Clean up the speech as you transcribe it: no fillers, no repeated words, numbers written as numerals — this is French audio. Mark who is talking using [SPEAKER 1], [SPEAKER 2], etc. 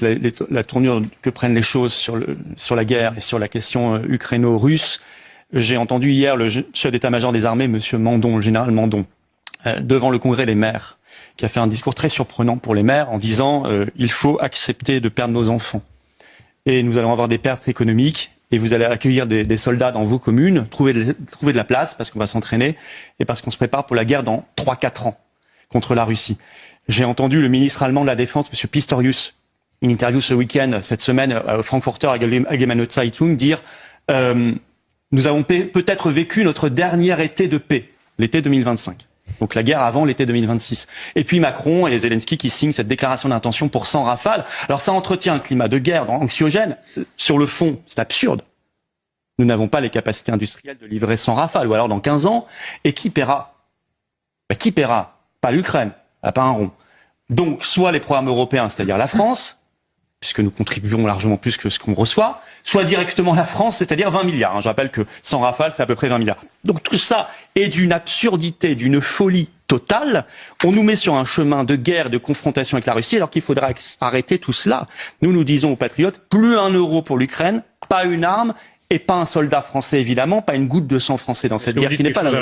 [SPEAKER 1] la tournure que prennent les choses sur la guerre et sur la question ukraino-russe, j'ai entendu hier le chef d'état-major des armées, monsieur Mandon, le général Mandon, devant le congrès des maires, qui a fait un discours très surprenant pour les maires en disant il faut accepter de perdre nos enfants. Et nous allons avoir des pertes économiques et vous allez accueillir des soldats dans vos communes, trouver de la place parce qu'on va s'entraîner et parce qu'on se prépare pour la guerre dans 3-4 ans contre la Russie. J'ai entendu le ministre allemand de la Défense, monsieur Pistorius, une interview ce week-end, cette semaine, au Frankfurter Allgemeine Zeitung, dire nous avons peut-être vécu notre dernier été de paix, l'été 2025. Donc la guerre avant l'été 2026. Et puis Macron et Zelensky qui signent cette déclaration d'intention pour 100 rafales. Alors ça entretient un climat de guerre anxiogène. Sur le fond, c'est absurde. Nous n'avons pas les capacités industrielles de livrer 100 rafales. Ou alors dans 15 ans, et qui paiera? Qui paiera? Pas l'Ukraine, pas un rond. Donc soit les programmes européens, c'est-à-dire la France, puisque nous contribuons largement plus que ce qu'on reçoit, soit directement la France, c'est-à-dire 20 milliards. Je rappelle que 100 rafales, c'est à peu près 20 milliards. Donc tout ça est d'une absurdité, d'une folie totale. On nous met sur un chemin de guerre, de confrontation avec la Russie, alors qu'il faudra arrêter tout cela. Nous disons aux patriotes, plus 1 euro pour l'Ukraine, pas une arme, et pas un soldat français évidemment, pas une goutte de sang français dans cette guerre qui n'est pas la nôtre.